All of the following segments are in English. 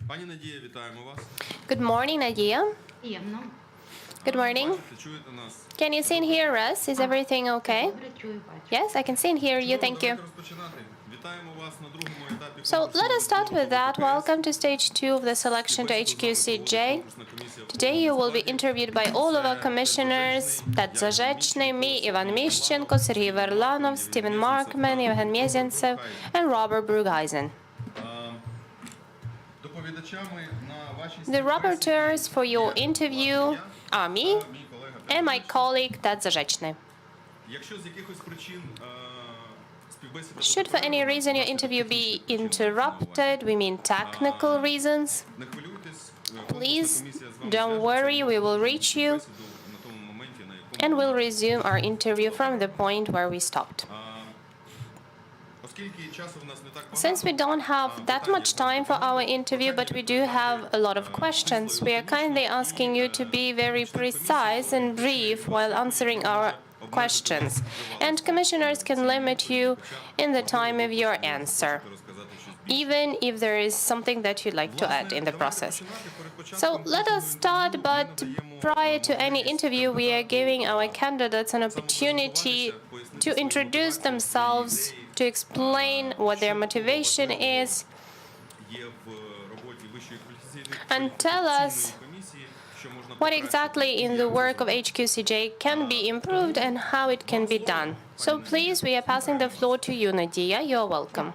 Пані Надія, вітаємо вас. Good morning, Nadiia. Good morning. Бачите, чуєте нас? Can you see and hear us? Is everything okay? Yes, I can see and hear you. Чудово, Thank you. давайте розпочинати. Вітаємо вас на другому етапі So конкурсу let us start with that. КПС. Welcome to stage 2 of the selection to HQCJ. Today you will be interviewed by all of our commissioners. That's Zazhechny, me, Ivan Mishchenko, Sergei Verlanov, Steven Markman, Evgen Mezentsev, and Robert Brugeisen. Доповідачами на вашій The rapporteurs for your interview are me мій колега and my colleague, that's Zazhechny. Якщо з якихось причин співбесіда Should for any reason your interview be interrupted, we mean technical reasons, не хвилюйтесь, please комісія з вами don't worry, we will reach you на тому моменті, на якому and we'll resume our interview from the point where we stopped. оскільки часу в нас не так Since we don't have that much time for our interview, but we do have a lot of questions, we are kindly asking you to be very precise and brief while answering our questions. And commissioners can limit you in the time of your answer, even if there is something that you'd like to add in the process. So let us start, but prior to any interview, we are giving our candidates an opportunity to introduce themselves, to explain what their motivation is, є в роботі Вищої кваліфікаційної and tell us комісії, що можна what exactly in the work of HQCJ can be improved and how it can be done. So please, we are passing the floor to you, Nadiia. You're welcome.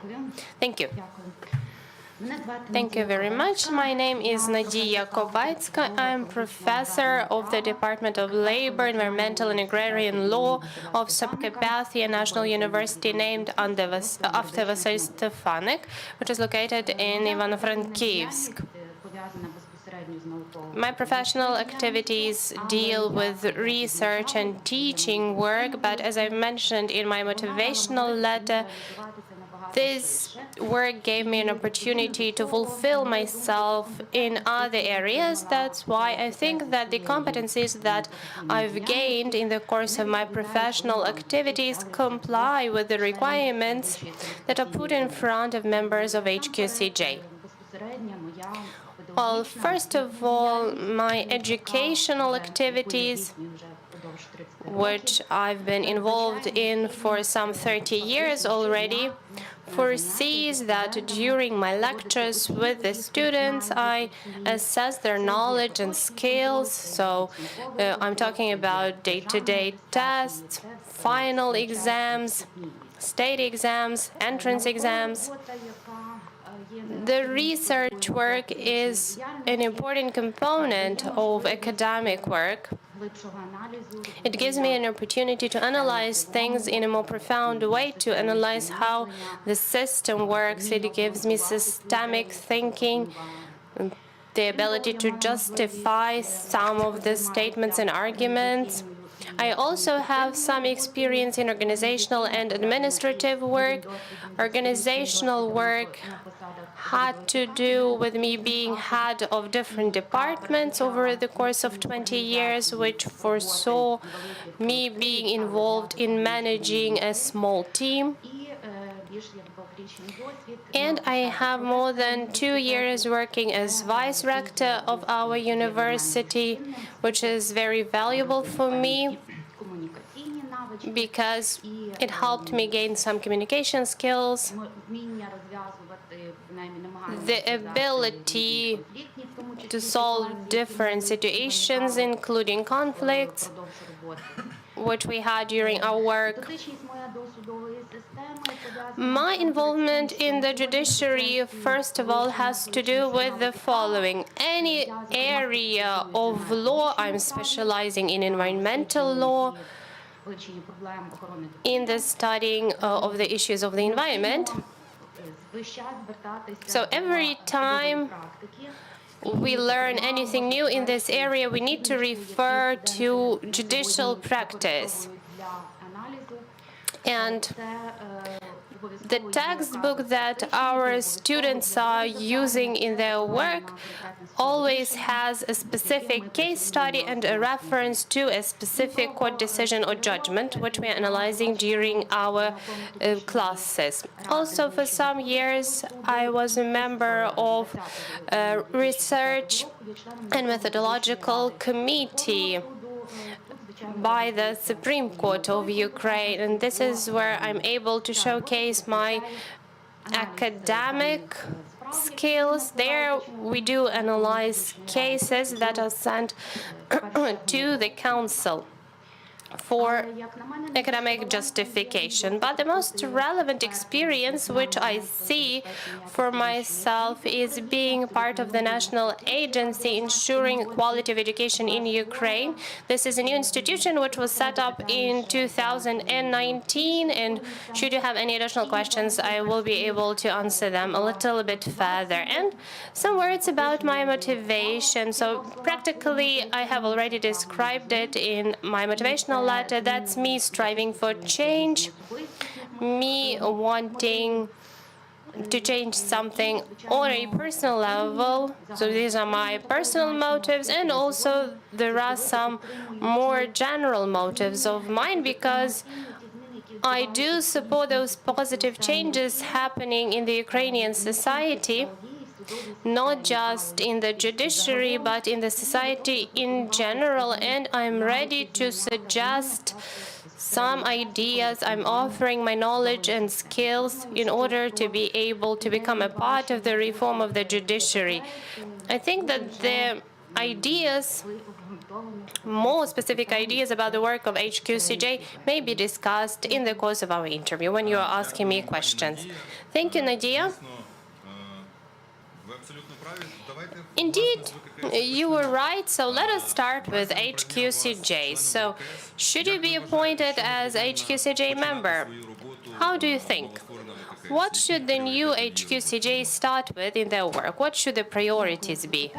Thank you. Thank you very much. My name is Nadiia Kobetska. I'm professor of the Department of Labor, Environmental and Agrarian Law of Kobetska National University, named after Vasily Stefanik, which is located in Ivano-Frankivsk. My professional activities deal with research and teaching work, but as I mentioned in my motivational letter, this work gave me an opportunity to fulfill myself in other areas. That's why I think that the competencies that I've gained in the course of my professional activities comply with the requirements that are put in front of members of HQCJ. Well, first of all, my educational activities, which I've been involved in for some 30 years already, foresees that during my lectures with the students, I assess their knowledge and skills. So I'm talking about day-to-day tests, final exams, state exams, entrance exams. The research work is an important component of academic work. It gives me an opportunity to analyze things in a more profound way, to analyze how the system works. It gives me systemic thinking, the ability to justify some of the statements and arguments. I also have some experience in organizational and administrative work. Organizational work had to do with me being head of different departments over the course of 20 years, which foresaw me being involved in managing a small team. And I have more than 2 years working as vice rector of our university, which is very valuable for me because it helped me gain some communication skills, the ability to solve different situations, including conflicts, which we had during our work. My involvement in the judiciary, first of all, has to do with the following. Any area of law, I'm specializing in environmental law, in the studying of the issues of the environment. So every time we learn anything new in this area, we need to refer to judicial practice. And the textbook that our students are using in their work always has a specific case study and a reference to a specific court decision or judgment, which we are analyzing during our classes. Also, for some years, I was a member of a research and methodological committee by the Supreme Court of Ukraine, and this is where I'm able to showcase my academic skills. There we do analyze cases that are sent to the council for academic justification. But the most relevant experience which I see for myself is being part of the national agency ensuring quality of education in Ukraine. This is a new institution which was set up in 2019, and should you have any additional questions, I will be able to answer them a little bit further. And some words about my motivation. So practically, I have already described it in my motivational letter. That's me striving for change, me wanting to change something on a personal level. So these are my personal motives, and also there are some more general motives of mine, because I do support those positive changes happening in the Ukrainian society, not just in the judiciary, but in the society in general, and I'm ready to suggest some ideas. I'm offering my knowledge and skills in order to be able to become a part of the reform of the judiciary. I think that the ideas, more specific ideas about the work of HQCJ, may be discussed in the course of our interview when you are asking me questions. Thank you, Nadiia. Indeed, you were right. So let us start with HQCJ. So should you be appointed as HQCJ member? How do you think? What should the new HQCJ start with in their work? What should the priorities be?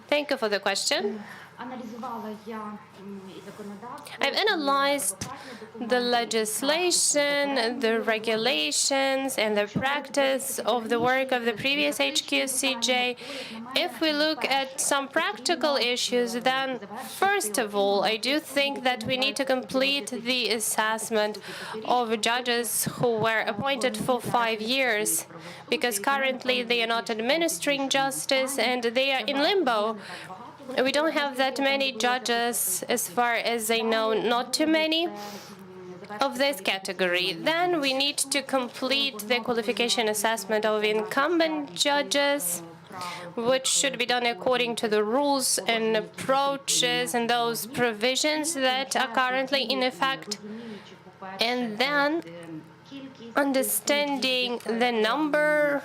Thank you for the question. I've analyzed the legislation, the regulations, and the practice of the work of the previous HQCJ. If we look at some practical issues, then first of all, I do think that we need to complete the assessment of judges who were appointed for 5 years, because currently they are not administering justice and they are in limbo. We don't have that many judges, as far as I know, not too many of this category. Then we need to complete the qualification assessment of incumbent judges, which should be done according to the rules and approaches and those provisions that are currently in effect. And then understanding the number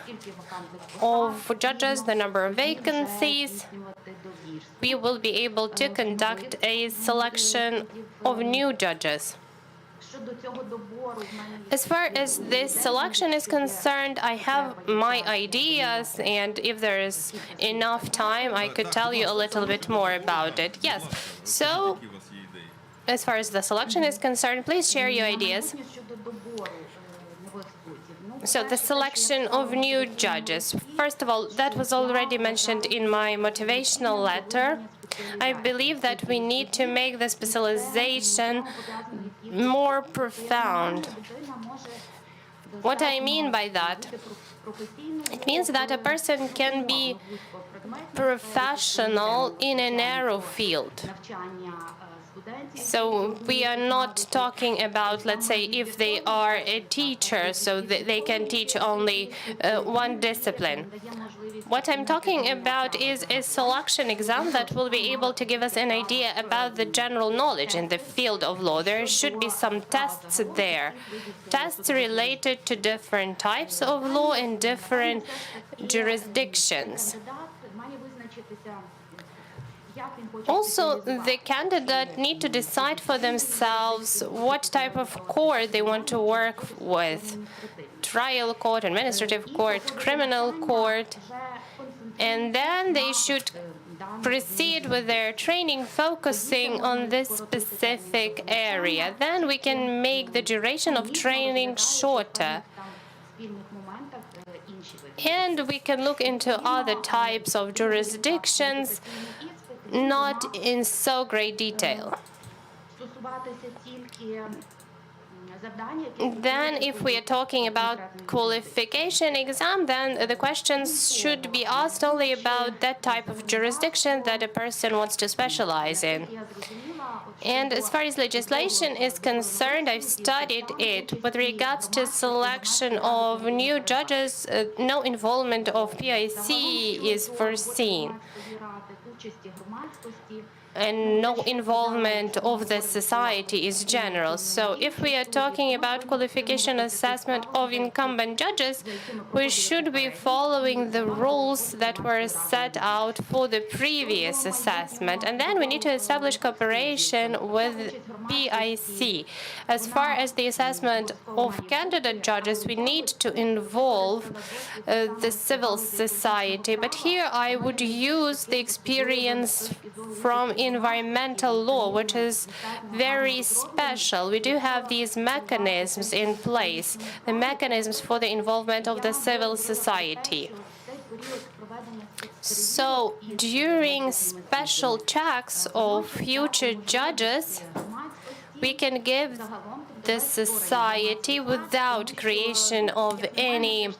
of judges, the number of vacancies, we will be able to conduct a selection of new judges. As far as this selection is concerned, I have my ideas, and if there is enough time, I could tell you a little bit more about it. Yes. So, as far as the selection is concerned, please share your ideas. So the selection of new judges. First of all, that was already mentioned in my motivational letter. I believe that we need to make the specialization more profound. What I mean by that? It means that a person can be professional in a narrow field. So we are not talking about, let's say, if they are a teacher, so they can teach only one discipline. What I'm talking about is a selection exam that will be able to give us an idea about the general knowledge in the field of law. There should be some tests there, tests related to different types of law in different jurisdictions. Also, the candidate need to decide for themselves what type of court they want to work with: trial court, administrative court, criminal court. And then they should proceed with their training focusing on this specific area. Then we can make the duration of training shorter. And we can look into other types of jurisdictions, not in so great detail. Then, if we are talking about qualification exam, then the questions should be asked only about that type of jurisdiction that a person wants to specialize in. And as far as legislation is concerned, I've studied it. With regards to selection of new judges, no involvement of PIC is foreseen, and no involvement of the society is general. So if we are talking about qualification assessment of incumbent judges, we should be following the rules that were set out for the previous assessment. And then we need to establish cooperation with PIC. As far as the assessment of candidate judges, we need to involve the civil society. But here I would use the experience from environmental law, which is very special. We do have these mechanisms in place, the mechanisms for the involvement of the civil society. So during special checks of future judges, we can give the society without creation of any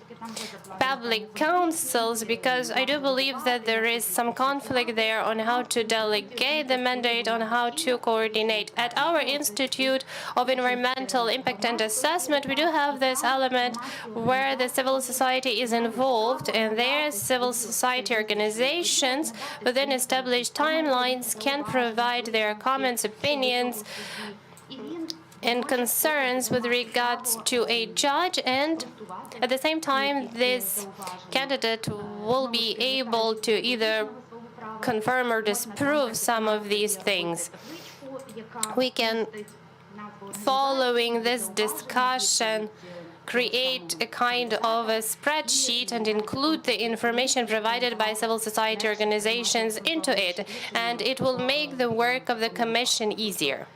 public councils, because I do believe that there is some conflict there on how to delegate the mandate, on how to coordinate. At our Institute of Environmental Impact and Assessment, we do have this element where the civil society is involved, and their civil society organizations within established timelines can provide their comments, opinions, and concerns with regards to a judge, and at the same time this candidate will be able to either confirm or disprove some of these things. We can, following this discussion, create a kind of a spreadsheet and include the information provided by civil society organizations into it, and it will make the work of the Commission easier.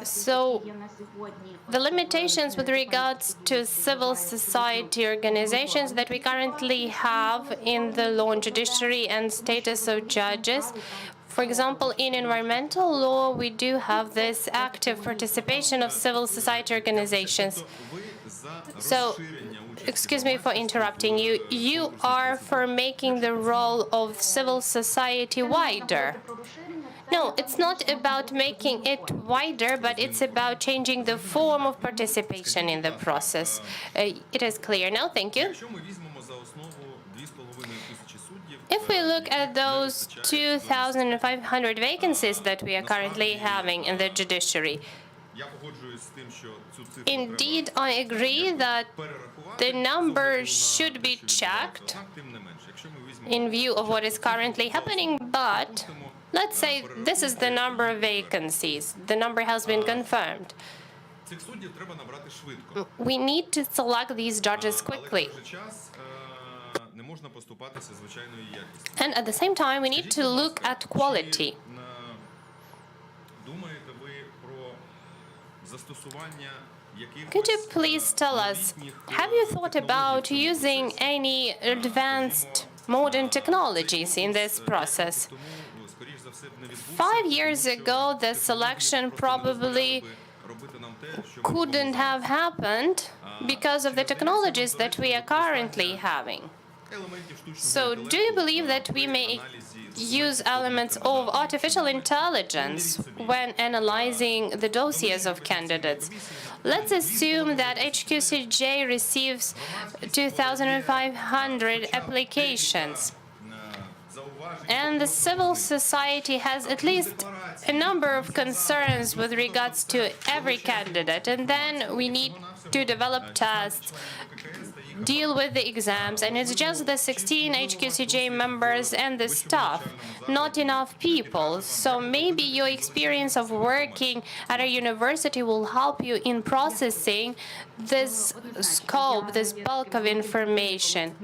So the limitations with regards to civil society organizations that we currently have in the law on judiciary and status of judges, for example, in environmental law, we do have this active participation of civil society organizations. So, excuse me for interrupting you. You are for making the role of civil society wider. No, it's not about making it wider, but it's about changing the form of participation in the process. It is clear now. Thank you. If we look at those 2,500 vacancies that we are currently having in the judiciary, indeed, I agree that the number should be checked in view of what is currently happening, but let's say this is the number of vacancies. The number has been confirmed. We need to select these judges quickly. And at the same time, we need to look at quality. Could you please tell us, have you thought about using any advanced modern technologies in this process? 5 years ago, the selection probably couldn't have happened because of the technologies that we are currently having. So do you believe that we may use elements of artificial intelligence when analyzing the dossiers of candidates? Let's assume that HQCJ receives 2,500 applications, and the civil society has at least a number of concerns with regards to every candidate, and then we need to develop tests, deal with the exams, and it's just the 16 HQCJ members and the staff, not enough people. So maybe your experience of working at a university will help you in processing this scope, this bulk of information.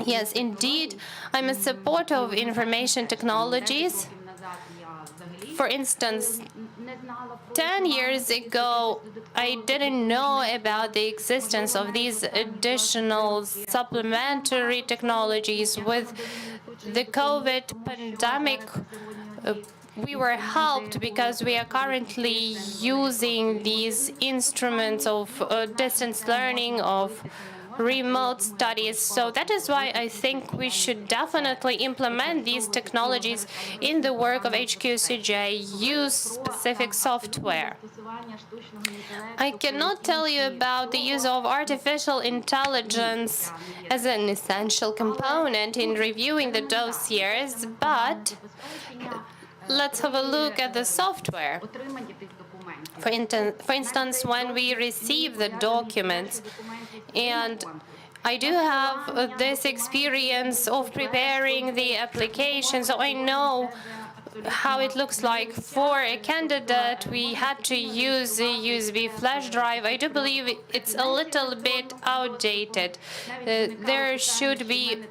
Yes, indeed, I'm a supporter of information technologies. For instance, 10 years ago, I didn't know about the existence of these additional supplementary technologies. With the COVID pandemic, we were helped because we are currently using these instruments of distance learning, of remote studies. So that is why I think we should definitely implement these technologies in the work of HQCJ, use specific software. I cannot tell you about the use of artificial intelligence as an essential component in reviewing the dossiers, but let's have a look at the software. For instance, when we receive the documents, and I do have this experience of preparing the application, so I know how it looks like. For a candidate, we had to use a USB flash drive. I do believe it's a little bit outdated. There should be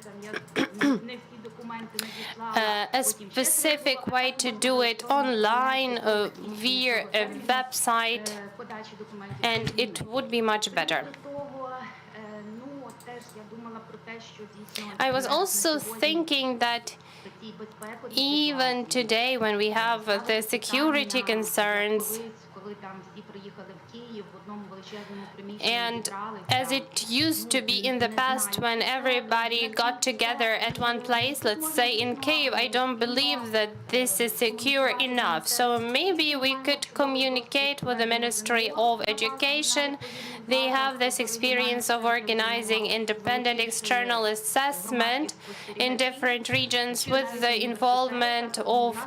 a specific way to do it online via a website, and it would be much better. I was also thinking that even today, when we have the security concerns, and as it used to be in the past when everybody got together at one place, let's say in Kyiv, I don't believe that this is secure enough. So maybe we could communicate with the Ministry of Education. They have this experience of organizing independent external assessment in different regions with the involvement of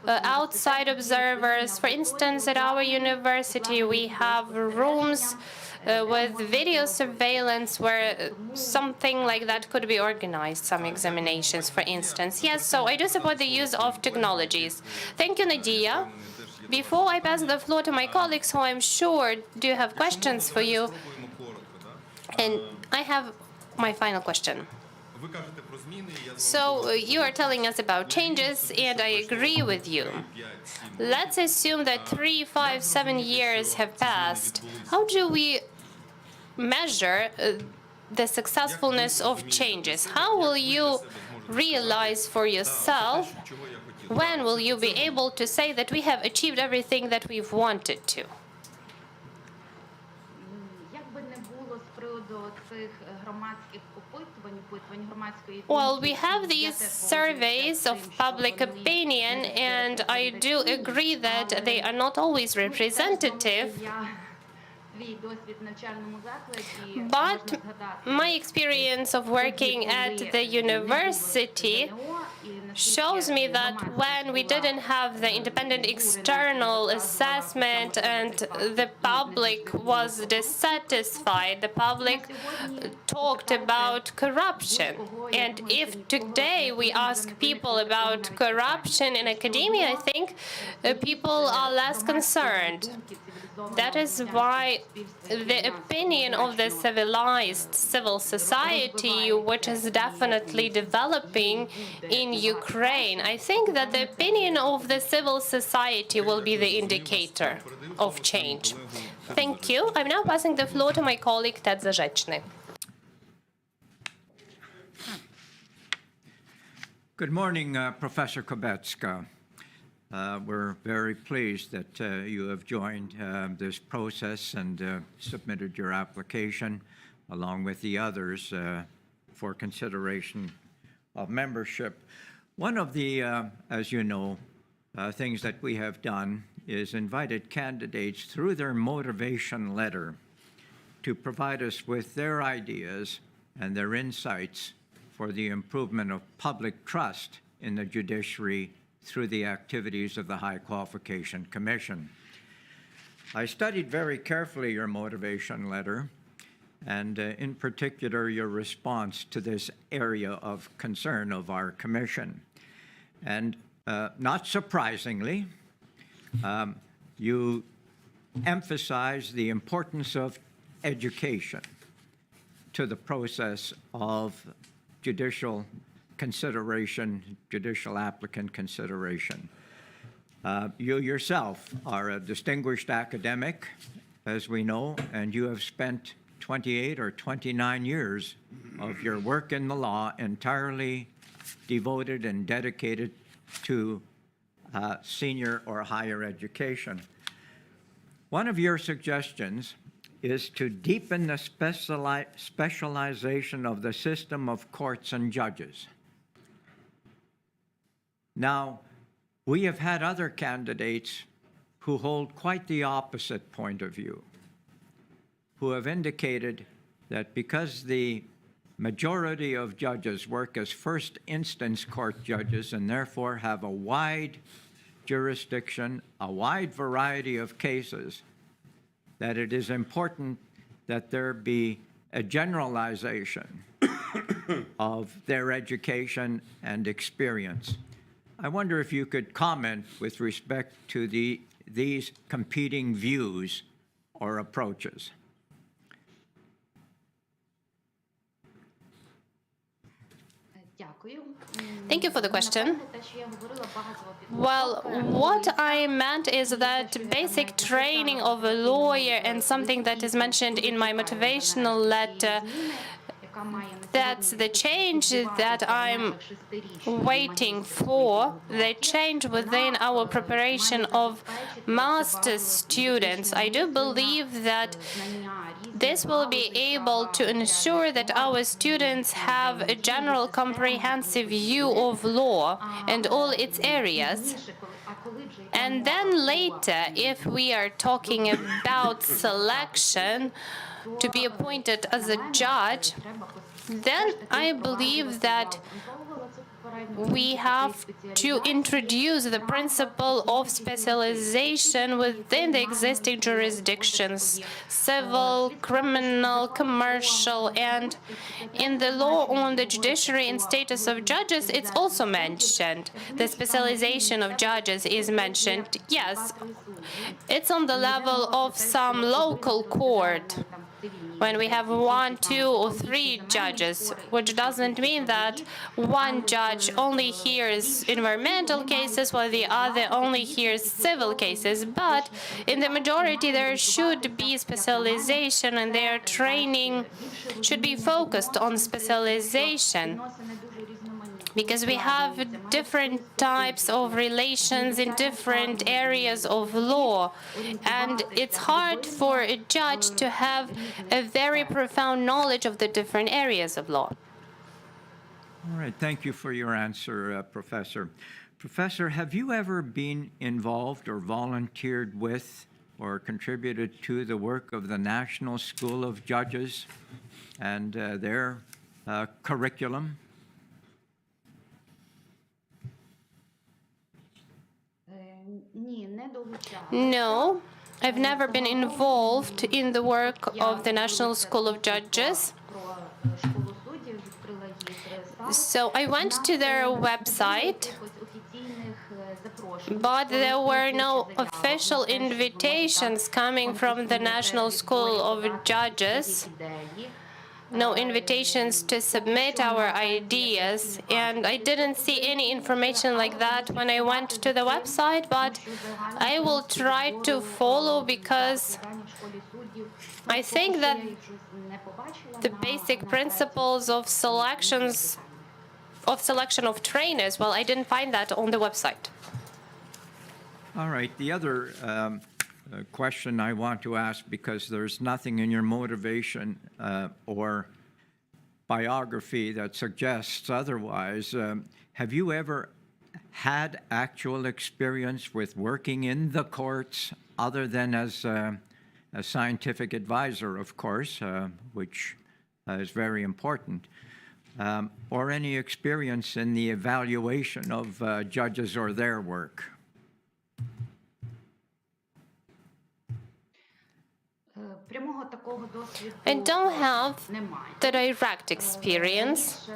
outside observers. For instance, at our university, we have rooms with video surveillance where something like that could be organized, some examinations, for instance. Yes, so I do support the use of technologies. Thank you, Nadiia. Before I pass the floor to my colleagues, who I'm sure do have questions for you, and I have my final question. So you are telling us about changes, and I agree with you. Let's assume that 3, 5, 7 years have passed. How do we measure the successfulness of changes? How will you realize for yourself, when will you be able to say that we have achieved everything that we've wanted to? Well, we have these surveys of public opinion, and I do agree that they are not always representative. But my experience of working at the university shows me that when we didn't have the independent external assessment and the public was dissatisfied, the public talked about corruption. And if today we ask people about corruption in academia, I think people are less concerned. That is why the opinion of the civilized civil society, which is definitely developing in Ukraine, I think that the opinion of the civil society will be the indicator of change. Thank you. I'm now passing the floor to my colleague Ted Zarzeczny. Good morning, Professor Kobetska. We're very pleased that you have joined this process and submitted your application, along with the others, for consideration of membership. One of the, as you know, things that we have done is invited candidates through their motivation letter to provide us with their ideas and their insights for the improvement of public trust in the judiciary through the activities of the High Qualification Commission. I studied very carefully your motivation letter, and in particular your response to this area of concern of our commission. And not surprisingly, you emphasize the importance of education to the process of judicial consideration, judicial applicant consideration. You yourself are a distinguished academic as we know, and you have spent 28 or 29 years of your work in the law entirely devoted and dedicated to senior or higher education. One of your suggestions is to deepen the specialization of the system of courts and judges. Now, we have had other candidates who hold quite the opposite point of view, who have indicated that because the majority of judges work as first instance court judges and therefore have a wide jurisdiction, a wide variety of cases, that it is important that there be a generalization of their education and experience. I wonder if you could comment with respect to these competing views or approaches. Thank you for the question. Well, what I meant is that basic training of a lawyer and something that is mentioned in my motivational letter, that's the change that I'm waiting for, the change within our preparation of master's students. I do believe that this will be able to ensure that our students have a general comprehensive view of law and all its areas. And then later, if we are talking about selection to be appointed as a judge, then I believe that we have to introduce the principle of specialization within the existing jurisdictions, civil, criminal, commercial, and in the law on the judiciary and status of judges, it's also mentioned. The specialization of judges is mentioned. Yes, it's on the level of some local court, when we have 1, 2, or 3 judges, which doesn't mean that one judge only hears environmental cases while the other only hears civil cases. But in the majority, there should be specialization, and their training should be focused on specialization, because we have different types of relations in different areas of law, and it's hard for a judge to have a very profound knowledge of the different areas of law. All right, thank you for your answer, Professor. Professor, have you ever been involved or volunteered with or contributed to the work of the National School of Judges and their curriculum? No, I've never been involved in the work of the National School of Judges. So I went to their website, but there were no official invitations coming from the National School of Judges, no invitations to submit our ideas, and I didn't see any information like that when I went to the website, but I will try to follow, because I think that the basic principles of selection of trainers, well, I didn't find that on the website. All right. The other question I want to ask, because there's nothing in your motivation or biography that suggests otherwise, have you ever had actual experience with working in the courts other than as a scientific advisor, of course, which is very important, or any experience in the evaluation of judges or their work? I don't have the direct experience,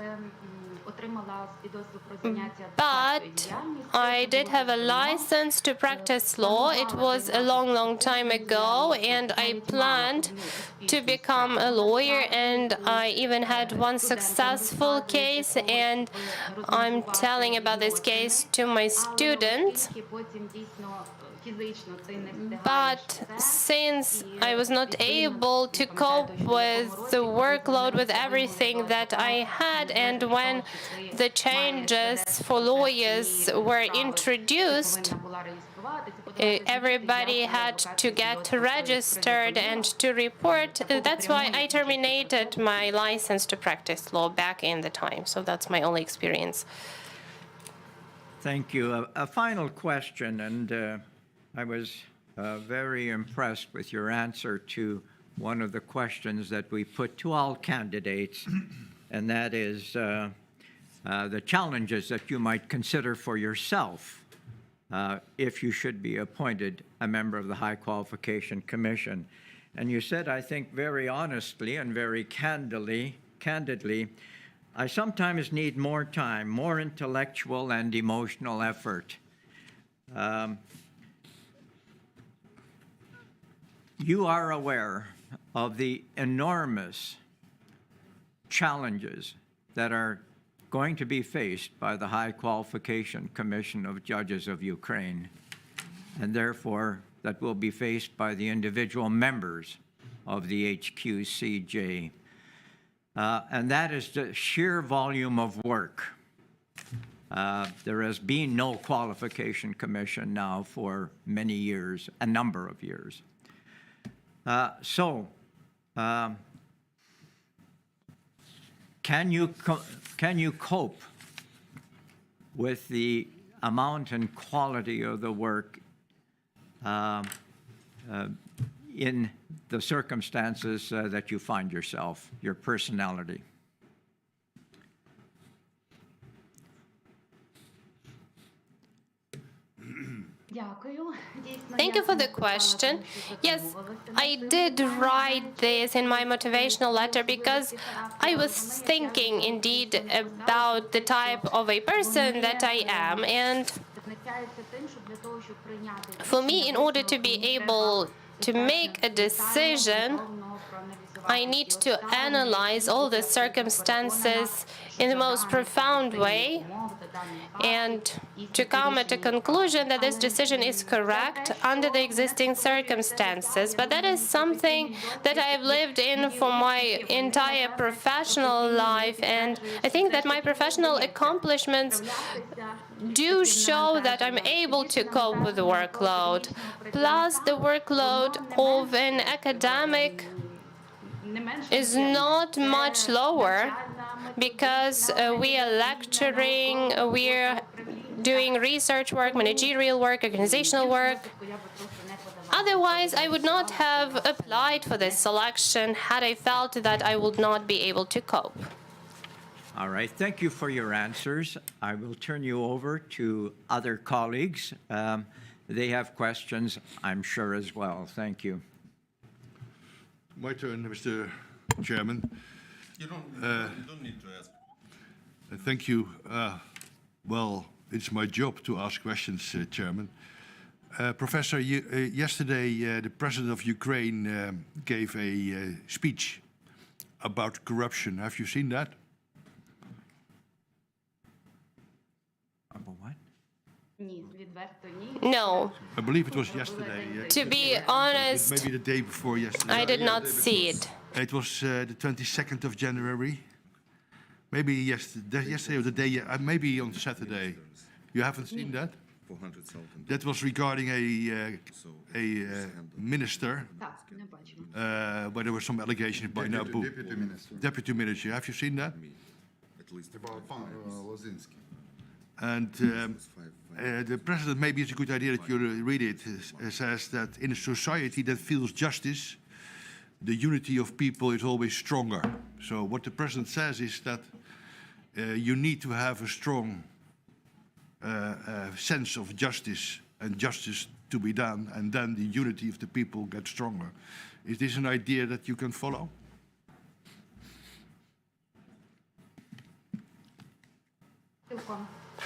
but I did have a license to practice law. It was a long, long time ago, and I planned to become a lawyer, and I even had one successful case, and I'm telling about this case to my students. But since I was not able to cope with the workload, with everything that I had, and when the changes for lawyers were introduced, everybody had to get registered and to report. That's why I terminated my license to practice law back in the time. So that's my only experience. Thank you. A final question, and I was very impressed with your answer to one of the questions that we put to all candidates, and that is the challenges that you might consider for yourself if you should be appointed a member of the High Qualification Commission. And you said, I think very honestly and very candidly, I sometimes need more time, more intellectual and emotional effort. You are aware of the enormous challenges that are going to be faced by the High Qualification Commission of Judges of Ukraine, and therefore that will be faced by the individual members of the HQCJ. And that is the sheer volume of work. There has been no qualification commission now for many years, a number of years. Can you cope with the amount and quality of the work in the circumstances that you find yourself, your personality? Thank you for the question. Yes, I did write this in my motivational letter because I was thinking indeed about the type of a person that I am. And for me, in order to be able to make a decision, I need to analyze all the circumstances in the most profound way and to come at a conclusion that this decision is correct under the existing circumstances. But that is something that I have lived in for my entire professional life, and I think that my professional accomplishments do show that I'm able to cope with the workload. Plus, the workload of an academic is not much lower because we are lecturing, we're doing research work, managerial work, organizational work. Otherwise, I would not have applied for this selection had I felt that I would not be able to cope. All right, thank you for your answers. I will turn you over to other colleagues. They have questions, I'm sure, as well. Thank you. My turn, Mr. Chairman. You don't need to ask. Thank you. Well, it's my job to ask questions, Chairman. Professor, yesterday the President of Ukraine gave a speech about corruption. Have you seen that? About what? No. I believe it was yesterday. To be honest, Maybe the day before yesterday. I did not see it. It was the 22nd of January. Maybe yesterday or the day, maybe on Saturday. You haven't seen that? That was regarding a minister, where there were some allegations by Nabu. Deputy minister. Have you seen that? And the president, maybe it's a good idea that you read it, says that in a society that feels justice, the unity of people is always stronger. So what the president says is that you need to have a strong sense of justice and justice to be done, and then the unity of the people gets stronger. Is this an idea that you can follow?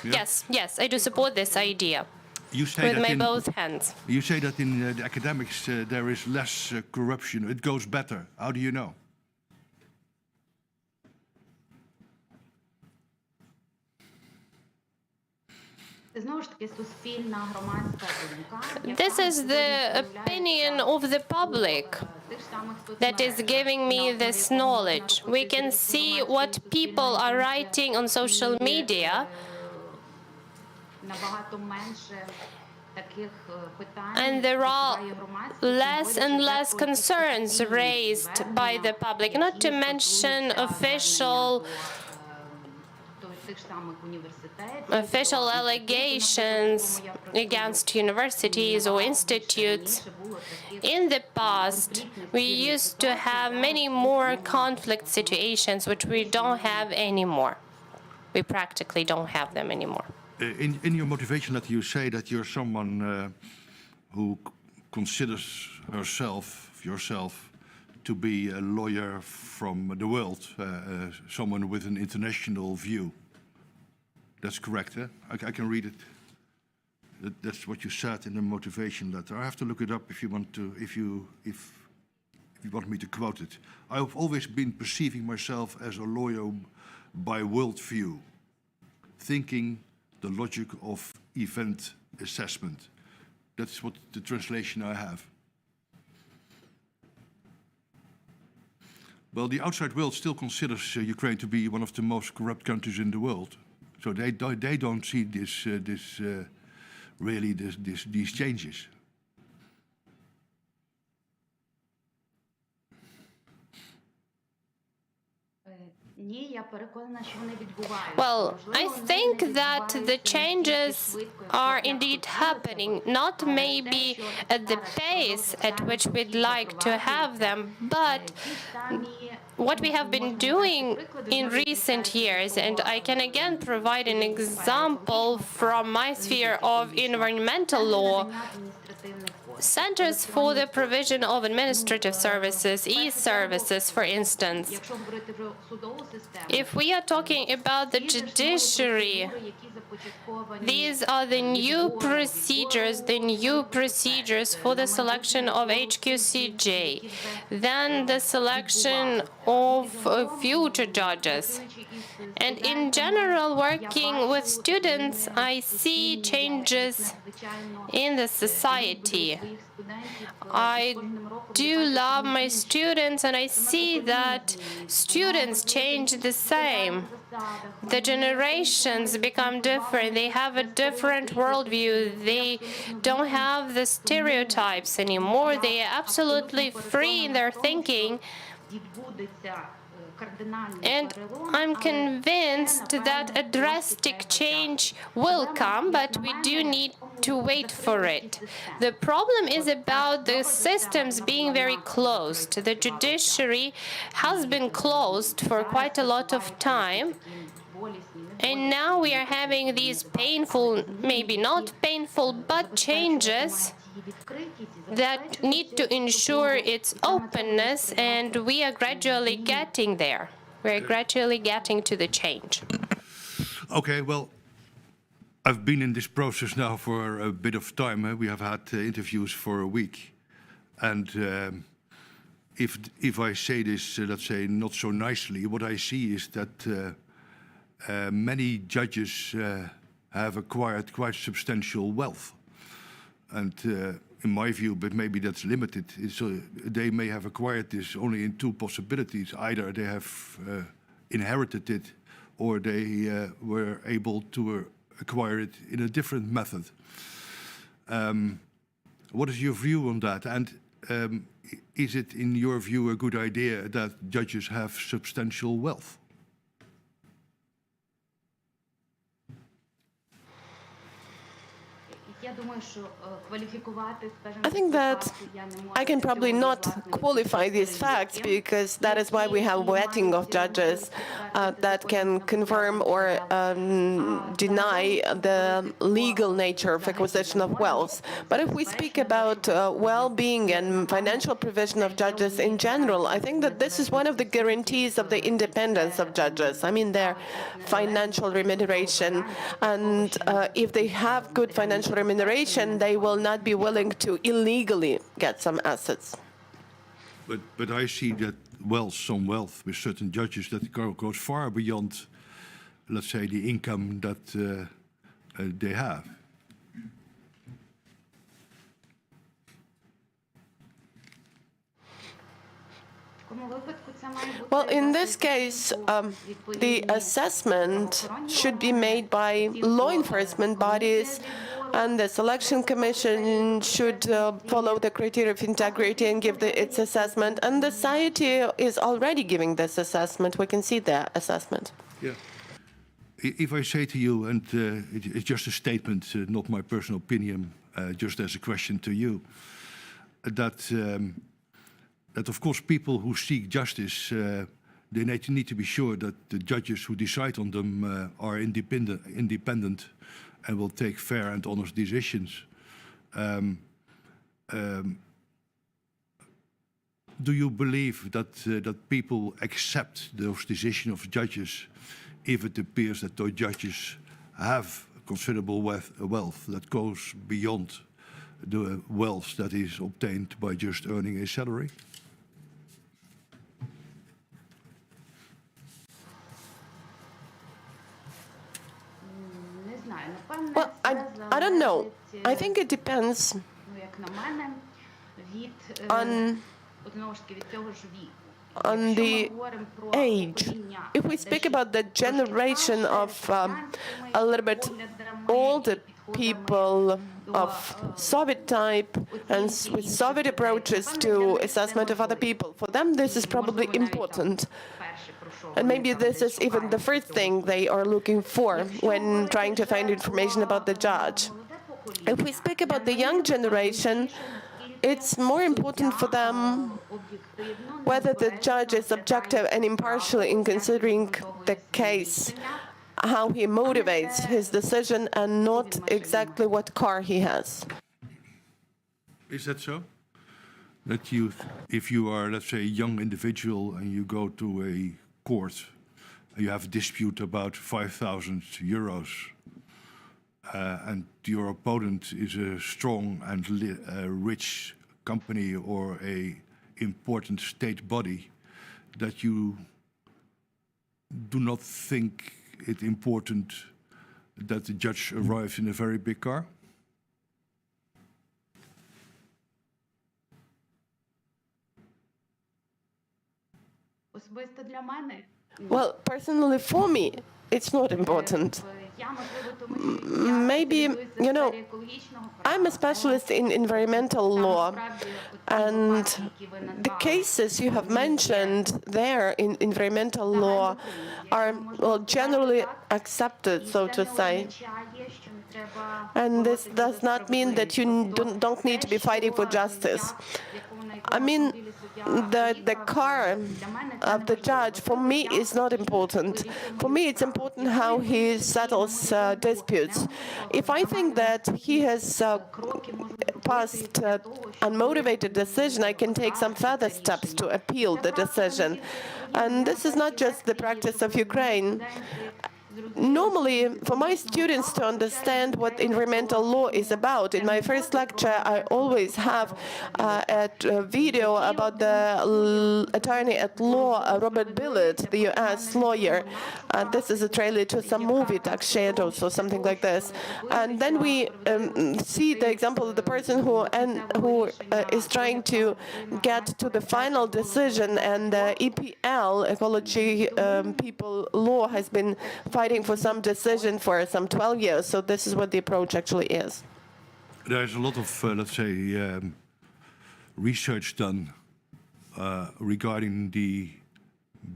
Yes, I do support this idea You say with that my in, both hands. you say that in the academics there is less corruption. It goes better. How do you know? This is the opinion of the public that is giving me this knowledge. We can see what people are writing on social media, and there are less and less concerns raised by the public, not to mention official allegations against universities or institutes. In the past, we used to have many more conflict situations, which we don't have anymore. We practically don't have them anymore. In your motivation letter, you say that you're someone who considers yourself, to be a lawyer from the world, someone with an international view. That's correct, eh? I can read it. That's what you said in the motivation letter. I have to look it up if you want to, if you want me to quote it. I've always been perceiving myself as a lawyer by worldview, thinking the logic of event assessment. That's what the translation I have. Well, the outside world still considers Ukraine to be one of the most corrupt countries in the world. So they don't see these changes. Well, I think that the changes are indeed happening, not maybe at the pace at which we'd like to have them, but what we have been doing in recent years, and I can again provide an example from my sphere of environmental law. Centers for the provision of administrative services, e-services, for instance. If we are talking about the judiciary, these are the new procedures for the selection of HQCJ, then the selection of future judges. And in general, working with students, I see changes in the society. I do love my students, and I see that students change the same. The generations become different. They have a different worldview. They don't have the stereotypes anymore. They are absolutely free in their thinking. And I'm convinced that a drastic change will come, but we do need to wait for it. The problem is about the systems being very closed. The judiciary has been closed for quite a lot of time, and now we are having these painful, maybe not painful, but changes that need to ensure its openness, and we are gradually getting there. We're gradually getting to the change. Okay, well, I've been in this process now for a bit of time. We have had interviews for a week. And if I say this, let's say, not so nicely, what I see is that many judges have acquired quite substantial wealth. And in my view, but maybe that's limited, they may have acquired this only in two possibilities. Either they have inherited it, or they were able to acquire it in a different method. What is your view on that? And is it, in your view, a good idea that judges have substantial wealth? I think that I can probably not qualify these facts because that is why we have vetting of judges that can confirm or deny the legal nature of acquisition of wealth. But if we speak about well-being and financial provision of judges in general, I think that this is one of the guarantees of the independence of judges. I mean, their financial remuneration. And if they have good financial remuneration, they will not be willing to illegally get some assets. But I see that some wealth with certain judges that goes far beyond, let's say, the income that they have. Well, in this case, the assessment should be made by law enforcement bodies, and the selection commission should follow the criteria of integrity and give its assessment. And the society is already giving this assessment. We can see the assessment. Yeah. If I say to you, and it's just a statement, not my personal opinion, just as a question to you, that of course people who seek justice, they need to be sure that the judges who decide on them are independent and will take fair and honest decisions. Do you believe that people accept those decisions of judges if it appears that those judges have considerable wealth that goes beyond the wealth that is obtained by just earning a salary? Well, I don't know. I think it depends on the age. If we speak about the generation of a little bit older people of Soviet type and with Soviet approaches to assessment of other people, for them this is probably important. And maybe this is even the first thing they are looking for when trying to find information about the judge. If we speak about the young generation, it's more important for them whether the judge is objective and impartial in considering the case, how he motivates his decision, and not exactly what car he has. Is that so? That if you are, let's say, a young individual and you go to a court, you have a dispute about 5,000 euros, and your opponent is a strong and rich company or a important state body, that you do not think it important that the judge arrives in a very big car? Well, personally for me, it's not important. Maybe, you know, I'm a specialist in environmental law, and the cases you have mentioned there in environmental law are, well, generally accepted, so to say. And this does not mean that you don't need to be fighting for justice. I mean, the car of the judge, for me, is not important. For me, it's important how he settles disputes. If I think that he has passed an unmotivated decision, I can take some further steps to appeal the decision. And this is not just the practice of Ukraine. Normally, for my students to understand what environmental law is about, in my first lecture, I always have a video about the attorney at law, Robert Billett, the U.S. lawyer. This is a trailer to some movie, Dark Shadows, or something like this. And then we see the example of the person who is trying to get to the final decision, and the EPL, Ecology People Law, has been fighting for some decision for some 12 years. So this is what the approach actually is. There's a lot of, let's say, research done regarding the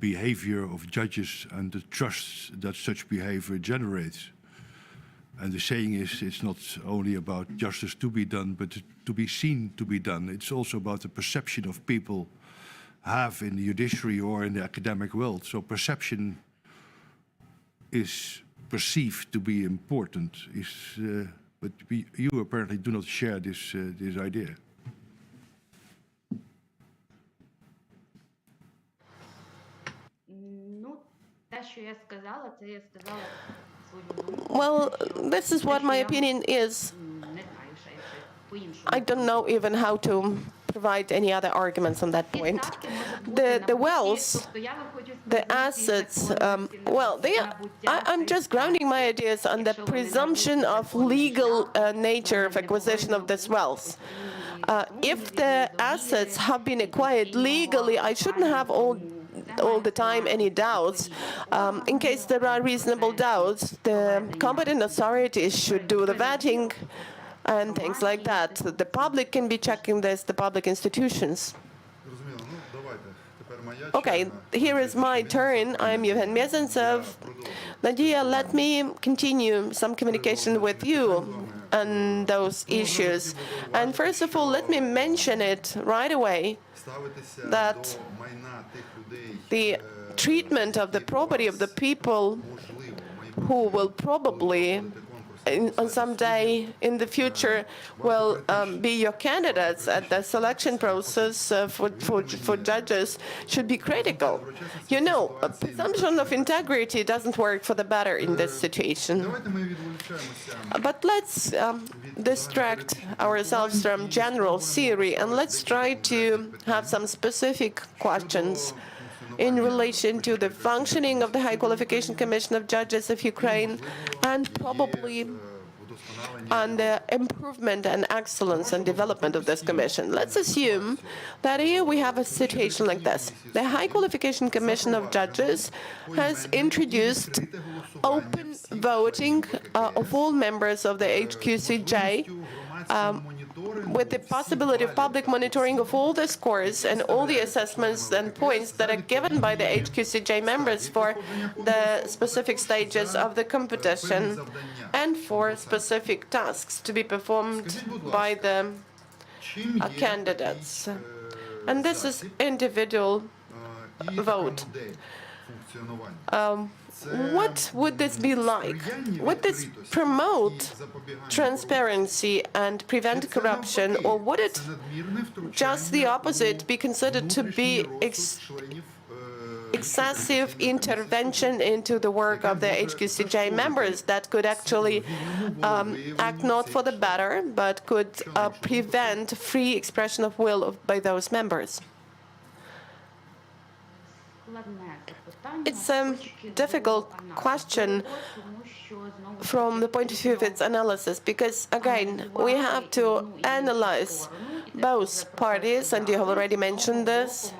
behavior of judges and the trust that such behavior generates. And the saying is, it's not only about justice to be done, but to be seen to be done. It's also about the perception of people have in the judiciary or in the academic world. So perception is perceived to be important. But you apparently do not share this idea. Well, this is what my opinion is. I don't know even how to provide any other arguments on that point. The wealth, the assets, well, I'm just grounding my ideas on the presumption of legal nature of acquisition of this wealth. If the assets have been acquired legally, I shouldn't have all the time any doubts. In case there are reasonable doubts, the competent authorities should do the vetting and things like that. The public can be checking this, the public institutions. Okay, here is my turn. I'm Yevhen Mezentsev. Nadiia, let me continue some communication with you on those issues. And first of all, let me mention it right away that the treatment of the property of the people who will probably on some day in the future will be your candidates at the selection process for judges should be critical. You know, a presumption of integrity doesn't work for the better in this situation. But let's distract ourselves from general theory and let's try to have some specific questions in relation to the functioning of the High Qualification Commission of Judges of Ukraine and probably on the improvement and excellence and development of this commission. Let's assume that here we have a situation like this. The High Qualification Commission of Judges has introduced open voting of all members of the HQCJ with the possibility of public monitoring of all the scores and all the assessments and points that are given by the HQCJ members for the specific stages of the competition and for specific tasks to be performed by the candidates. And this is individual vote. What would this be like? Would this promote transparency and prevent corruption, or would it just the opposite be considered to be excessive intervention into the work of the HQCJ members that could actually act not for the better, but could prevent free expression of will by those members? It's a difficult question from the point of view of its analysis, because, again, we have to analyze both parties, and you have already mentioned this.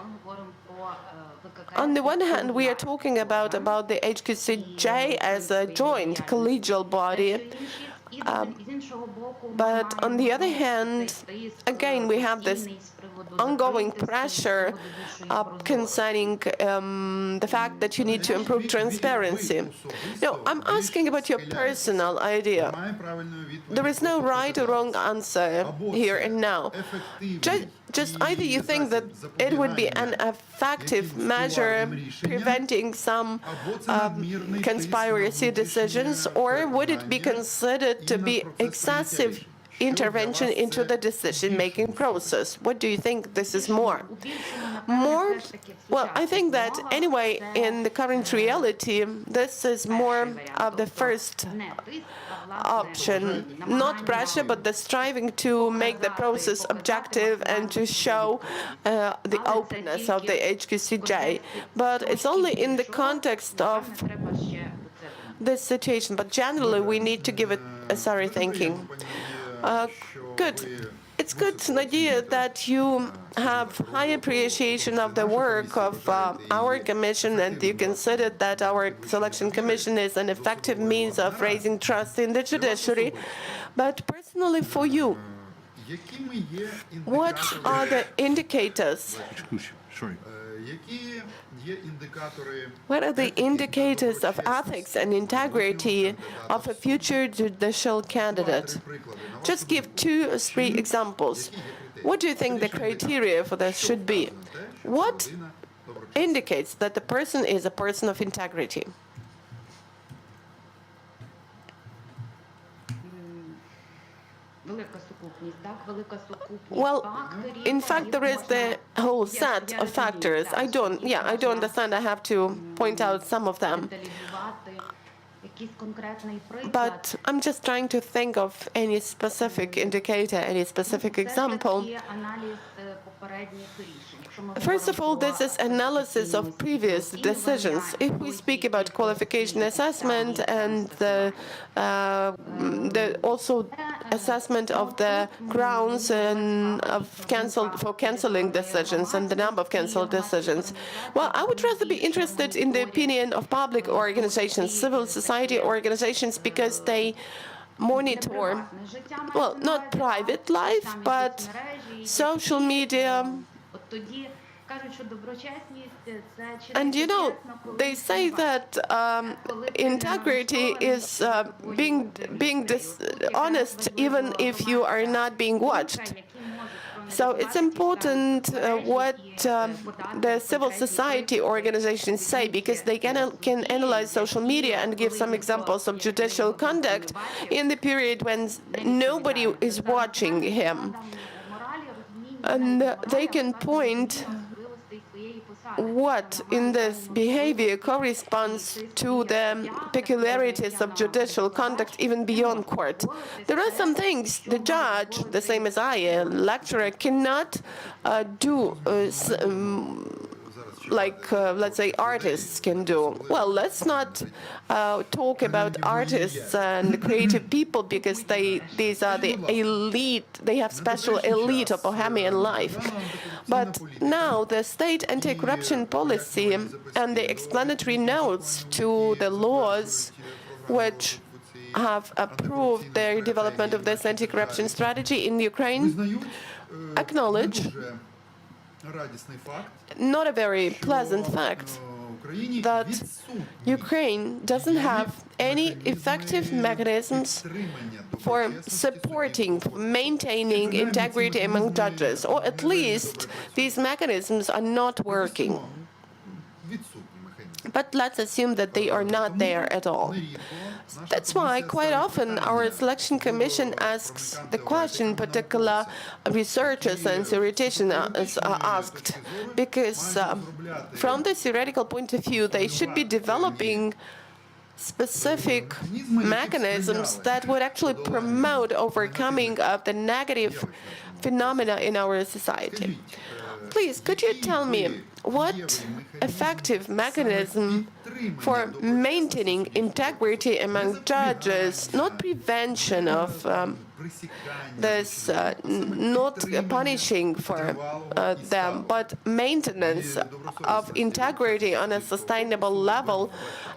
On the one hand, we are talking about the HQCJ as a joint collegial body, but on the other hand, again, we have this ongoing pressure concerning the fact that you need to improve transparency. No, I'm asking about your personal idea. There is no right or wrong answer here and now. Just either you think that it would be an effective measure preventing some conspiracy decisions, or would it be considered to be excessive intervention into the decision-making process? What do you think this is more? Well, I think that anyway, in the current reality, this is more of the first option. Not pressure, but the striving to make the process objective and to show the openness of the HQCJ. But it's only in the context of this situation. But generally, we need to give it a sorry thinking. Good. It's good, Nadiia, that you have high appreciation of the work of our commission, and you consider that our selection commission is an effective means of raising trust in the judiciary. But personally, for you, what are the indicators? Sorry. What are the indicators of ethics and integrity of a future judicial candidate? Just give 2 or 3 examples. What do you think the criteria for this should be? What indicates that the person is a person of integrity? Well, in fact, there is the whole set of factors. I don't understand. I have to point out some of them. But I'm just trying to think of any specific indicator, any specific example. First of all, this is analysis of previous decisions. If we speak about qualification assessment and the also assessment of the grounds and for canceling decisions and the number of cancelled decisions. Well, I would rather be interested in the opinion of public organizations, civil society organizations, because they monitor, well, not private life, but social media. And you know, they say that integrity is being honest even if you are not being watched. So it's important what the civil society organizations say, because they can analyze social media and give some examples of judicial conduct in the period when nobody is watching him. And they can point what in this behavior corresponds to the peculiarities of judicial conduct even beyond court. There are some things the judge, the same as I, a lecturer, cannot do like, let's say, artists can do. Well, let's not talk about artists and creative people, because these are the elite, they have special elite of Bohemian life. But now the state anti-corruption policy and the explanatory notes to the laws which have approved the development of this anti-corruption strategy in Ukraine acknowledge not a very pleasant fact that Ukraine doesn't have any effective mechanisms for supporting, maintaining integrity among judges, or at least these mechanisms are not working. But let's assume that they are not there at all. That's why quite often our selection commission asks the question, particular researchers and theoreticians are asked, because from the theoretical point of view, they should be developing specific mechanisms that would actually promote overcoming of the negative phenomena in our society. Please, could you tell me what effective mechanism for maintaining integrity among judges, not prevention of this, not punishing for them, but maintenance of integrity on a sustainable level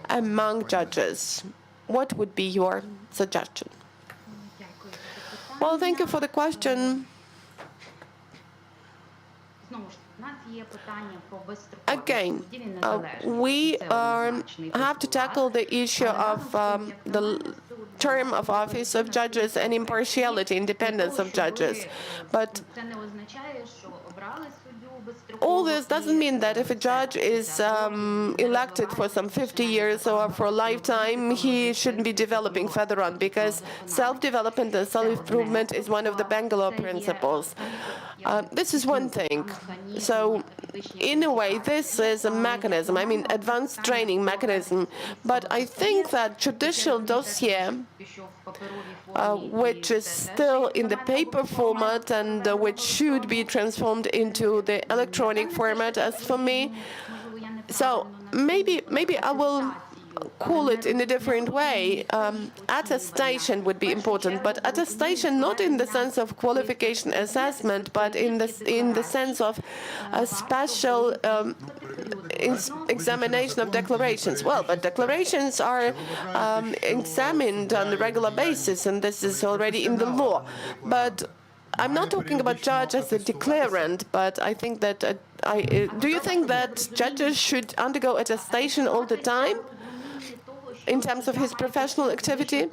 among judges? What would be your suggestion? Well, thank you for the question. Again, we have to tackle the issue of the term of office of judges and impartiality, independence of judges. But all this doesn't mean that if a judge is elected for some 50 years or for a lifetime, he shouldn't be developing further on, because self-development and self-improvement is one of the Bangalore principles. This is one thing. So, in a way, this is a mechanism, I mean, advanced training mechanism. But I think that judicial dossier, which is still in the paper format and which should be transformed into the electronic format, as for me. So maybe I will call it in a different way. Attestation would be important, but attestation not in the sense of qualification assessment, but in the sense of a special examination of declarations. Well, but declarations are examined on a regular basis, and this is already in the law. But I'm not talking about judge as a declarant, but I think that do you think that judges should undergo attestation all the time in terms of his professional activity?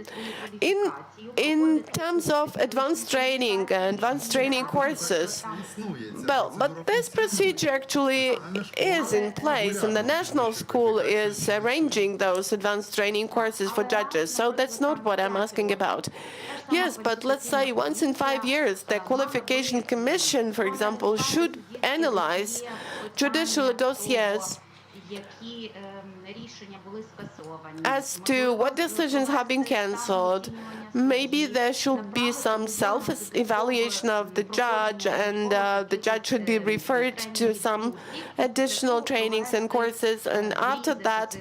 In terms of advanced training courses, well, but this procedure actually is in place, and the national school is arranging those advanced training courses for judges, so that's not what I'm asking about. Yes, but let's say once in 5 years, the Qualification Commission, for example, should analyze judicial dossiers as to what decisions have been cancelled. Maybe there should be some self-evaluation of the judge, and the judge should be referred to some additional trainings and courses, and after that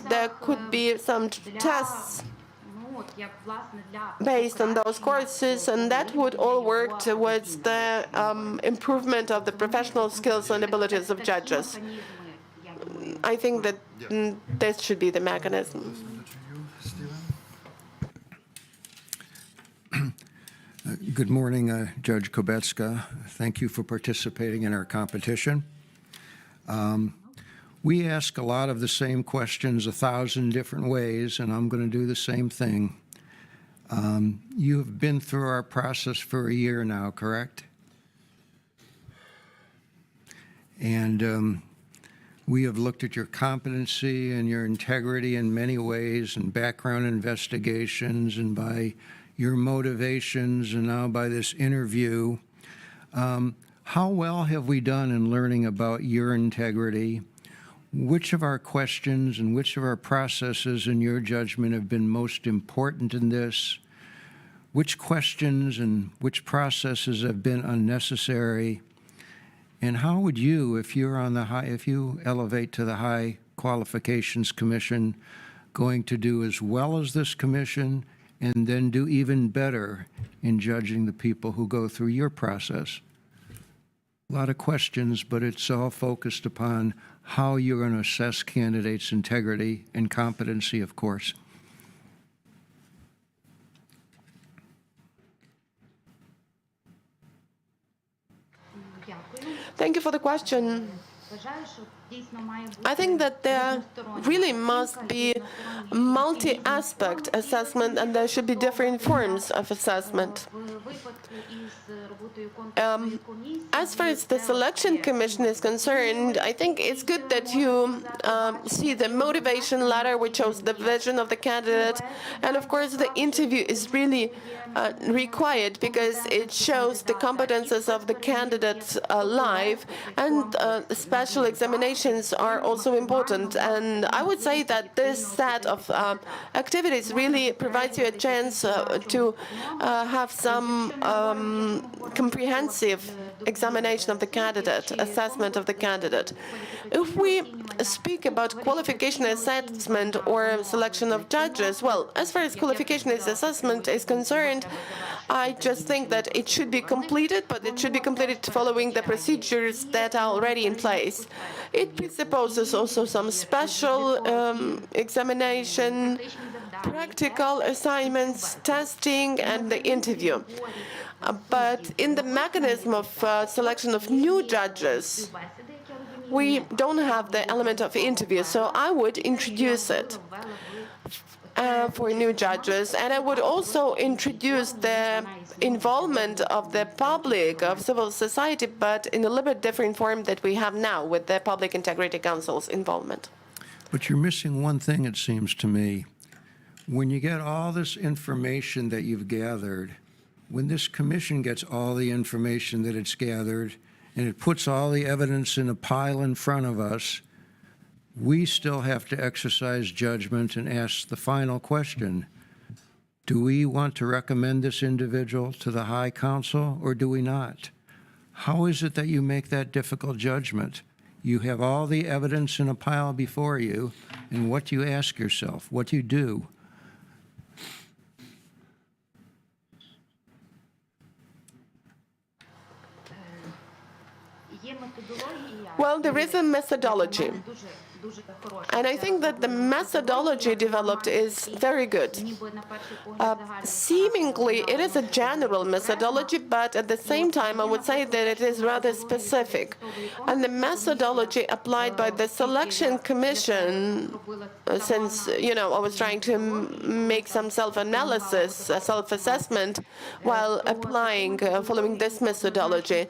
there could be some tests based on those courses, and that would all work towards the improvement of the professional skills and abilities of judges. I think that this should be the mechanism. Good morning, Judge Kobetska. Thank you for participating in our competition. We ask a lot of the same questions 1,000 different ways, and I'm going to do the same thing. You've been through our process for a year now, correct? And we have looked at your competency and your integrity in many ways, and background investigations, and by your motivations, and now by this interview. How well have we done in learning about your integrity? Which of our questions and which of our processes, in your judgment, have been most important in this? Which questions and which processes have been unnecessary? And how would you, if you elevate to the High Qualifications Commission, going to do as well as this commission, and then do even better in judging the people who go through your process? A lot of questions, but it's all focused upon how you're going to assess candidates' integrity and competency, of course. Thank you for the question. I think that there really must be multi-aspect assessment, and there should be different forms of assessment. As far as the selection commission is concerned, I think it's good that you see the motivation letter, which shows the vision of the candidate, and of course the interview is really required because it shows the competences of the candidate live, and special examinations are also important. And I would say that this set of activities really provides you a chance to have some comprehensive examination of the candidate, assessment of the candidate. If we speak about qualification assessment or selection of judges, well, as far as qualification assessment is concerned, I just think that it should be completed, but it should be completed following the procedures that are already in place. It presupposes also some special examination, practical assignments, testing, and the interview. But in the mechanism of selection of new judges, we don't have the element of interview, so I would introduce it for new judges. And I would also introduce the involvement of the public, of civil society, but in a little bit different form that we have now with the Public Integrity Council's involvement. But you're missing one thing, it seems to me. When you get all this information that you've gathered, when this commission gets all the information that it's gathered, and it puts all the evidence in a pile in front of us, we still have to exercise judgment and ask the final question. Do we want to recommend this individual to the High Council, or do we not? How is it that you make that difficult judgment? You have all the evidence in a pile before you, and what do you ask yourself? What do you do? Well, there is a methodology. And I think that the methodology developed is very good. Seemingly, it is a general methodology, but at the same time, I would say that it is rather specific. And the methodology applied by the selection commission, since, I was trying to make some self-analysis, self-assessment, while following this methodology.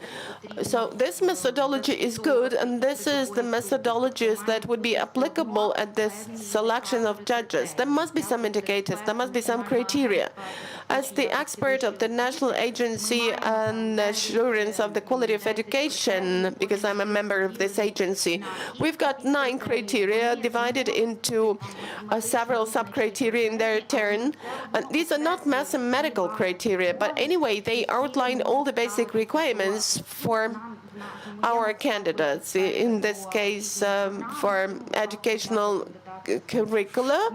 So this methodology is good, and this is the methodologies that would be applicable at this selection of judges. There must be some indicators, there must be some criteria. As the expert of the National Agency and Assurance of the Quality of Education, because I'm a member of this agency, we've got 9 criteria divided into several sub-criteria in their turn. And these are not mathematical criteria, but anyway, they outline all the basic requirements for our candidates, in this case for educational curricula.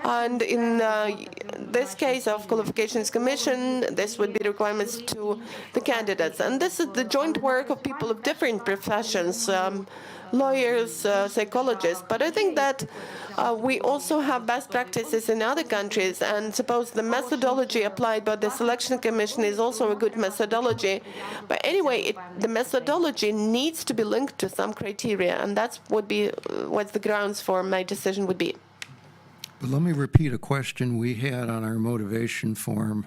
And in this case of Qualifications Commission, this would be requirements to the candidates. And this is the joint work of people of different professions, lawyers, psychologists. But I think that we also have best practices in other countries, and suppose the methodology applied by the Selection Commission is also a good methodology. But anyway, the methodology needs to be linked to some criteria, and that's what the grounds for my decision would be. But let me repeat a question we had on our motivation form.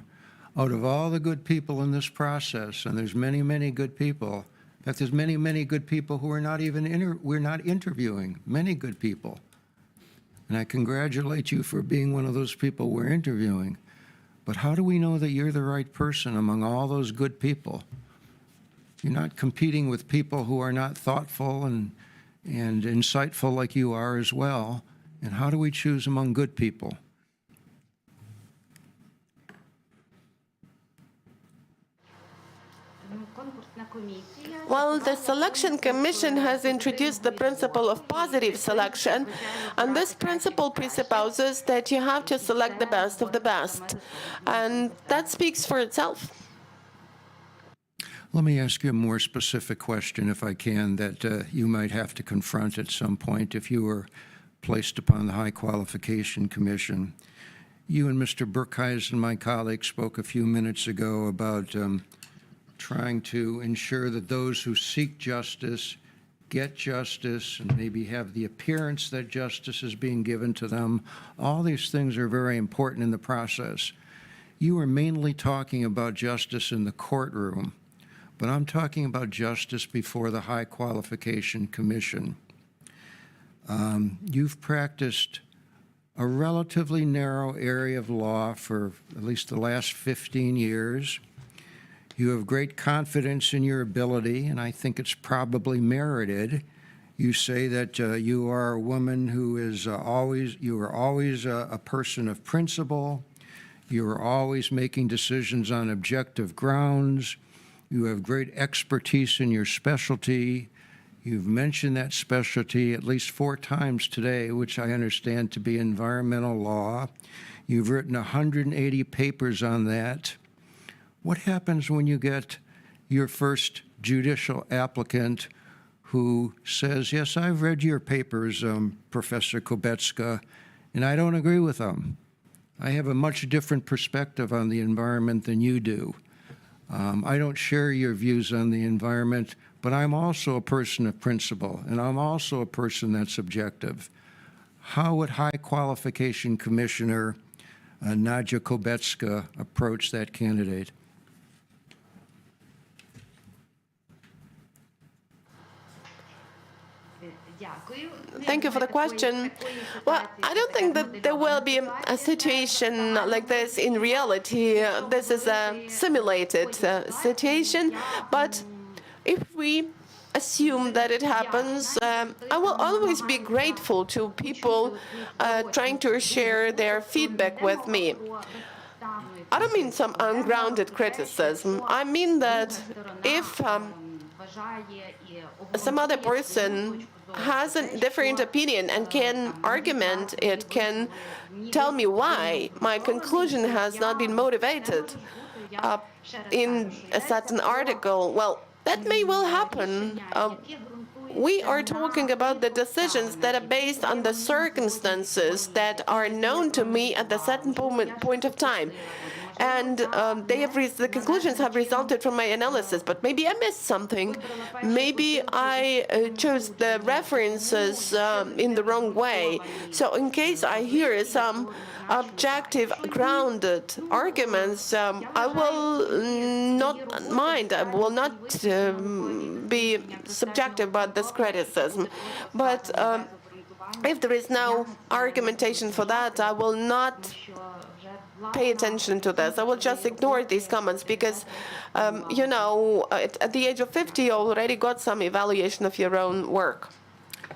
Out of all the good people in this process, and there's many, many good people, in fact, there's many, many good people who are not even we're not interviewing, many good people. And I congratulate you for being one of those people we're interviewing. But how do we know that you're the right person among all those good people? You're not competing with people who are not thoughtful and insightful like you are as well. And how do we choose among good people? Well, the Selection Commission has introduced the principle of positive selection, and this principle presupposes that you have to select the best of the best, and that speaks for itself. Let me ask you a more specific question, if I can, that you might have to confront at some point if you were placed upon the High Qualification Commission. You and Mr. Burkhuis and my colleague spoke a few minutes ago about trying to ensure that those who seek justice get justice and maybe have the appearance that justice is being given to them. All these things are very important in the process. You are mainly talking about justice in the courtroom, but I'm talking about justice before the High Qualification Commission. You've practiced a relatively narrow area of law for at least the last 15 years. You have great confidence in your ability, and I think it's probably merited. You say that you are a woman who is always a person of principle. You are always making decisions on objective grounds. You have great expertise in your specialty. You've mentioned that specialty at least 4 times today, which I understand to be environmental law. You've written 180 papers on that. What happens when you get your first judicial applicant who says, yes, I've read your papers, Professor Kobetska, and I don't agree with them. I have a much different perspective on the environment than you do. I don't share your views on the environment, but I'm also a person of principle, and I'm also a person that's objective. How would High Qualification Commissioner Nadiia Kobetska approach that candidate? Thank you for the question. Well, I don't think that there will be a situation like this in reality. This is a simulated situation, but if we assume that it happens, I will always be grateful to people trying to share their feedback with me. I don't mean some ungrounded criticism. I mean that if some other person has a different opinion and can argument it, can tell me why my conclusion has not been motivated in a certain article, well, That may well happen. We are talking about the decisions that are based on the circumstances that are known to me at a certain point of time. And the conclusions have resulted from my analysis, but maybe I missed something. Maybe I chose the references in the wrong way. So in case I hear some objective, grounded arguments, I will not mind. I will not be subjective about this criticism. But if there is no argumentation for that, I will not pay attention to this. I will just ignore these comments because, at the age of 50, you already got some evaluation of your own work.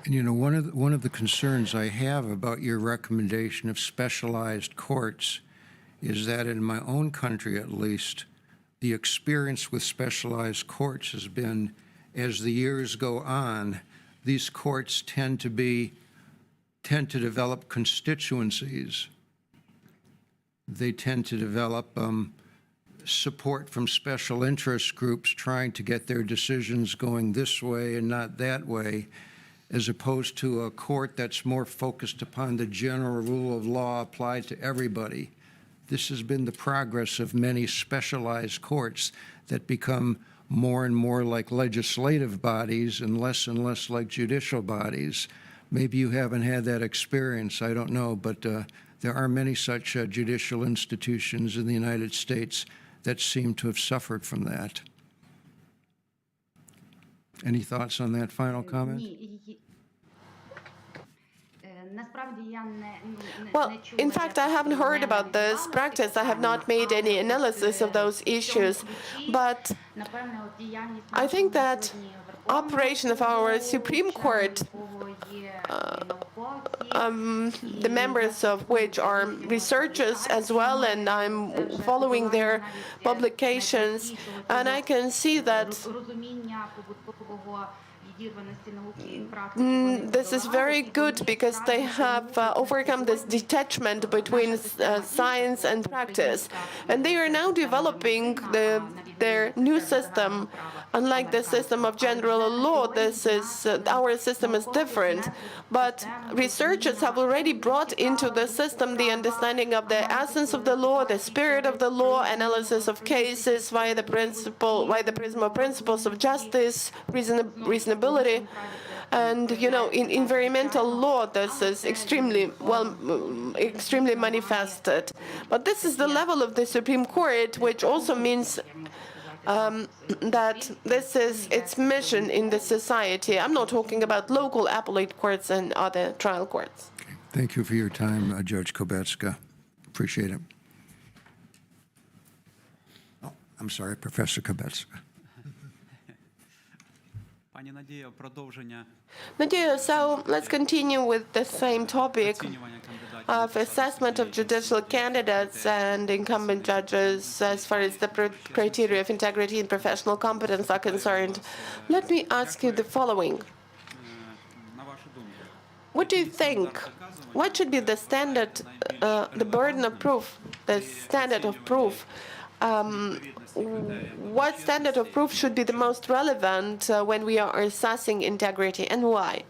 And one of the concerns I have about your recommendation of specialized courts is that in my own country, at least, the experience with specialized courts has been, as the years go on, these courts tend to develop constituencies. They tend to develop support from special interest groups trying to get their decisions going this way and not that way, as opposed to a court that's more focused upon the general rule of law applied to everybody. This has been the progress of many specialized courts that become more and more like legislative bodies and less like judicial bodies. Maybe you haven't had that experience, I don't know, but there are many such judicial institutions in the United States that seem to have suffered from that. Any thoughts on that final comment? Well, in fact, I haven't heard about this practice. I have not made any analysis of those issues. But I think that operation of our Supreme Court, the members of which are researchers as well, and I'm following their publications, and I can see that this is very good because they have overcome this detachment between science and practice. And they are now developing their new system. Unlike the system of general law, our system is different. But researchers have already brought into the system the understanding of the essence of the law, the spirit of the law, analysis of cases via the prism of principles of justice, reasonability. And in environmental law, this is extremely manifested. But this is the level of the Supreme Court, which also means that this is its mission in the society. I'm not talking about local appellate courts and other trial courts. Okay. Thank you for your time, Judge Kobetska. Appreciate it. Oh, I'm sorry, Professor Kobetska. Nadiia, so let's continue with the same topic of assessment of judicial candidates and incumbent judges as far as the criteria of integrity and professional competence are concerned. Let me ask you the following. What do you think? What should be the standard, the burden of proof, the standard of proof? What standard of proof should be the most relevant when we are assessing integrity, and why?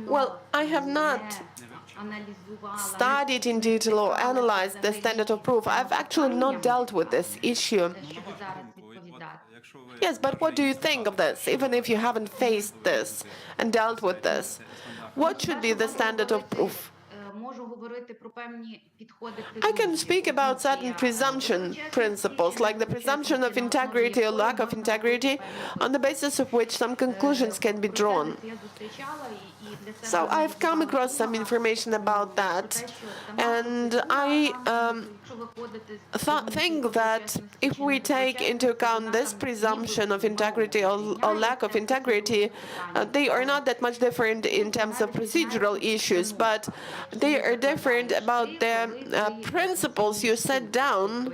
Well, I have not studied in detail or analyzed the standard of proof. I've actually not dealt with this issue. Yes, but what do you think of this, even if you haven't faced this and dealt with this? What should be the standard of proof? I can speak about certain presumption principles, like the presumption of integrity or lack of integrity, on the basis of which some conclusions can be drawn. So I've come across some information about that, and I think that if we take into account this presumption of integrity or lack of integrity, they are not that much different in terms of procedural issues, but they are different different about the principles you set down,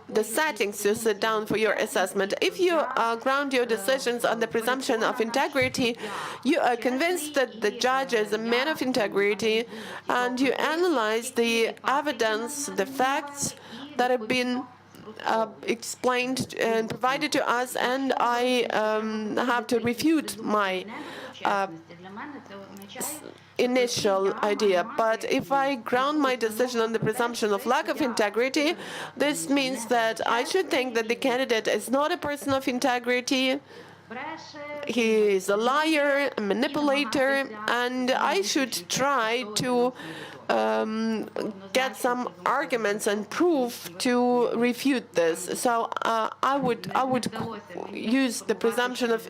the settings you set down for your assessment. If you ground your decisions on the presumption of integrity, you are convinced that the judge is a man of integrity, and you analyze the evidence, the facts that have been explained and provided to us, and I have to refute my initial idea. But if I ground my decision on the presumption of lack of integrity, this means that I should think that the candidate is not a person of integrity. He is a liar, a manipulator, and I should try to get some arguments and proof to refute this. So I would use the presumption of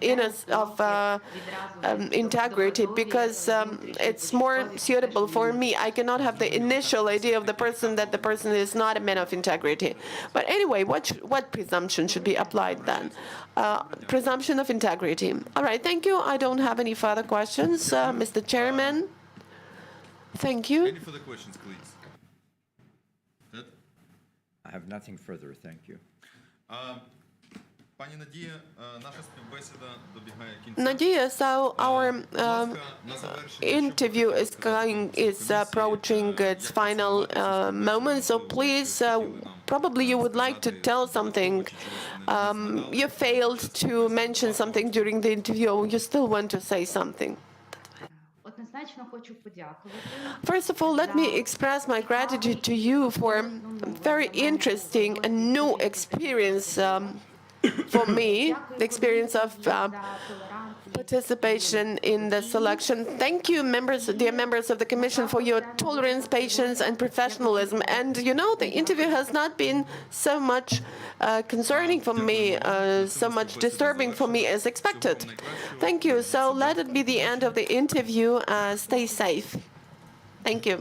integrity because it's more suitable for me. I cannot have the initial idea of the person that the person is not a man of integrity. But anyway, what presumption should be applied then? Presumption of integrity. All right, thank you. I don't have any further questions, Mr. Chairman. Thank you. Any further questions, please? Ted? I have nothing further, thank you. Пані Надія, наша співбесіда добігає кінця. Nadia, so our interview is approaching its final moment. So please, probably you would like to tell something. You failed to mention something during the interview. You still want to say something. First of all, let me express my gratitude to you for a very interesting and new experience for me, the experience of participation in the selection. Thank you, dear members of the Commission, for your tolerance, patience, and professionalism. And you know, the interview has not been so much concerning for me, so much disturbing for me as expected. Thank you. So let it be the end of the interview. Stay safe. Thank you.